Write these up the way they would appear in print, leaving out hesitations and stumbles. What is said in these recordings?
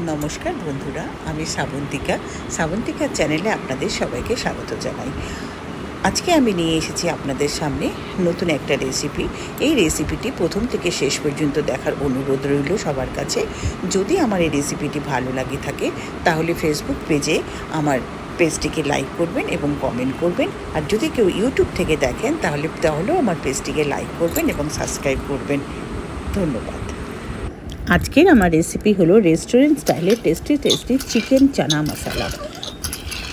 নমস্কার বন্ধুরা, আমি শ্রাবন্তিকা চ্যানেলে আপনাদের সবাইকে স্বাগত জানাই। আজকে আমি নিয়ে এসেছি আপনাদের সামনে নতুন একটা রেসিপি। এই রেসিপিটি প্রথম থেকে শেষ পর্যন্ত দেখার অনুরোধ রইল সবার কাছে। যদি আমার এই রেসিপিটি ভালো লাগে থাকে তাহলে ফেসবুক পেজে আমার পেজটিকে লাইক করবেন এবং কমেন্ট করবেন। আর যদি কেউ ইউটিউব থেকে দেখেন তাহলেও আমার পেজটিকে লাইক করবেন এবং সাবস্ক্রাইব করবেন। ধন্যবাদ। আজকের আমার রেসিপি হলো রেস্টুরেন্ট স্টাইলের টেস্টি চিকেন চানা মশলা।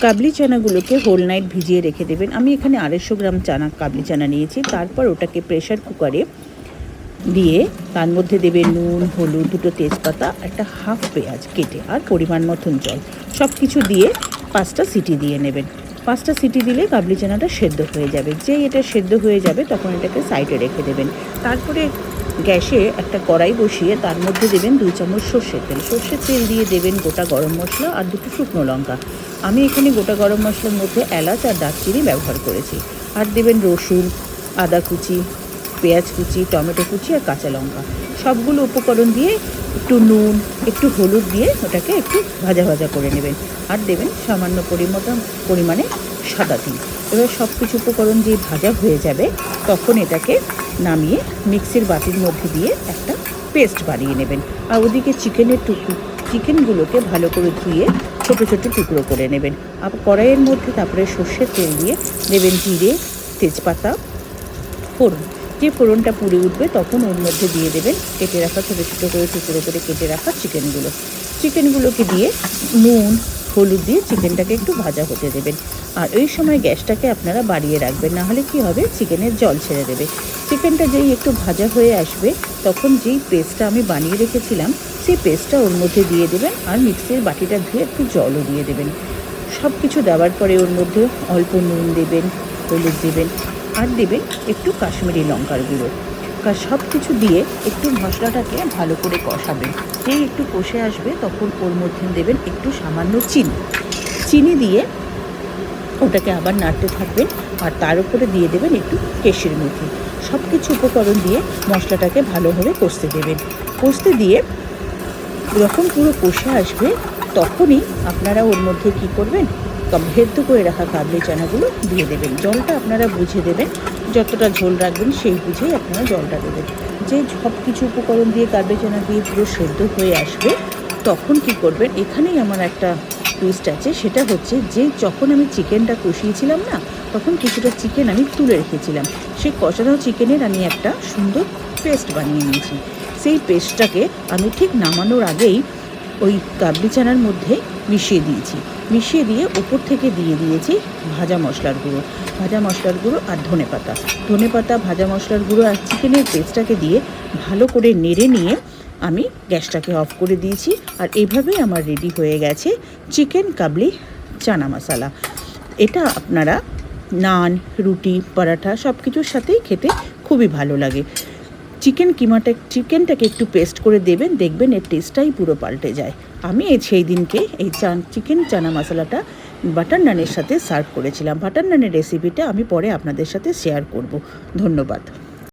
কাবলি চানাগুলোকে হোল নাইট ভিজিয়ে রেখে দেবেন। আমি এখানে 250 গ্রাম কাবলি চানা নিয়েছি। তারপর ওটাকে প্রেশার কুকারে দিয়ে তার মধ্যে দেবে নুন, হলুদ, 2টো তেজপাতা, একটা হাফ পেঁয়াজ কেটে আর পরিমাণ মতন জল, সব কিছু দিয়ে 5টা সিটি দিয়ে নেবেন। 5টা সিটি দিলে কাবলি চানাটা সেদ্ধ হয়ে যাবে। যেই এটা সেদ্ধ হয়ে যাবে তখন এটাকে সাইডে রেখে দেবেন। তারপরে গ্যাসে একটা কড়াই বসিয়ে তার মধ্যে দেবেন 2 চামচ সর্ষের তেল দিয়ে দেবেন গোটা গরম মশলা আর 2টো শুকনো লঙ্কা। আমি এখানে গোটা গরম মশলার মধ্যে এলাচ আর দারচিনি ব্যবহার করেছি। আর দেবেন রসুন, আদা কুচি, পেঁয়াজ কুচি, টমেটো কুচি আর কাঁচা লঙ্কা। সবগুলো উপকরণ দিয়ে একটু নুন, একটু হলুদ দিয়ে ওটাকে একটু ভাজা করে নেবেন। আর দেবেন সামান্য পরিমাণে সাদা তিল। এবার সব কিছু উপকরণ দিয়ে ভাজা হয়ে যাবে তখন এটাকে নামিয়ে মিক্সির বাটির মধ্যে দিয়ে একটা পেস্ট বানিয়ে নেবেন। আর ওদিকে চিকেনগুলোকে ভালো করে ধুয়ে ছোটো টুকরো করে নেবেন। আর কড়াইয়ের মধ্যে তারপরে সর্ষের তেল দিয়ে দেবেন জিরে, তেজপাতা, ফোড়ন। যে ফোড়নটা পুড়ে উঠবে তখন ওর মধ্যে দিয়ে দেবেন কেটে রাখা ছোটো করে টুকরো করে কেটে রাখা চিকেনগুলোকে দিয়ে নুন, হলুদ দিয়ে চিকেনটাকে একটু ভাজা হতে দেবেন। আর ওই সময় গ্যাসটাকে আপনারা বাড়িয়ে রাখবেন, নাহলে কি হবে, চিকেনের জল ছেড়ে দেবে। চিকেনটা যেই একটু ভাজা হয়ে আসবে তখন যেই পেস্টটা আমি বানিয়ে রেখেছিলাম সেই পেস্টটা ওর মধ্যে দিয়ে দেবেন। আর মিক্সির বাটিটা ধুয়ে একটু জলও দিয়ে দেবেন। সব কিছু দেওয়ার পরে ওর মধ্যে অল্প নুন দেবেন, হলুদ দেবেন আর দেবেন একটু কাশ্মীরি লঙ্কার গুঁড়ো। সব কিছু দিয়ে একটু মশলাটাকে ভালো করে কষাবেন। যেই একটু কষে আসবে তখন ওর মধ্যে দেবেন একটু সামান্য চিনি দিয়ে ওটাকে আবার নাড়তে থাকবেন। আর তার উপরে দিয়ে দেবেন একটু কেশর মেথি। সব কিছু উপকরণ দিয়ে মশলাটাকে ভালোভাবে কষতে দিয়ে যখন পুরো কষে আসবে তখনই আপনারা ওর মধ্যে কি করবেন, সেদ্ধ করে রাখা কাবলি চানাগুলো দিয়ে দেবেন। জলটা আপনারা বুঝে দেবেন, যতটা ঝোল রাখবেন সেই বুঝেই আপনারা জলটা দেবেন। যে সব কিছু উপকরণ দিয়ে কাবলি চানা দিয়ে পুরো সেদ্ধ হয়ে আসবে তখন কি করবেন, এখানেই আমার একটা টুইস্ট আছে। সেটা হচ্ছে যে যখন আমি চিকেনটা কষিয়েছিলাম না, তখন কিছুটা চিকেন আমি তুলে রেখেছিলাম। সেই কষানো চিকেনের আমি একটা সুন্দর পেস্ট বানিয়ে নিয়েছি। সেই পেস্টটাকে আমি ঠিক নামানোর আগেই ওই কাবলি চানার মধ্যে মিশিয়ে দিয়ে ওপর থেকে দিয়ে দিয়েছি ভাজা মশলার গুঁড়ো আর ধনেপাতা, ভাজা মশলার গুঁড়ো আর চিকেনের পেস্টটাকে দিয়ে ভালো করে নেড়ে নিয়ে আমি গ্যাসটাকে অফ করে দিয়েছি। আর এইভাবেই আমার রেডি হয়ে গেছে চিকেন কাবলি চানা মশলা। এটা আপনারা নান, রুটি, পরাঠা সব কিছুর সাথেই খেতে খুবই ভালো লাগে। চিকেনটাকে একটু পেস্ট করে দেবেন, দেখবেন এর টেস্টটাই পুরো পাল্টে যায়। আমি সেই দিনকে এই চিকেন চানা মশলাটা বাটার নানের সাথে সার্ভ করেছিলাম। বাটার নানের রেসিপিটা আমি পরে আপনাদের সাথে শেয়ার করব। ধন্যবাদ।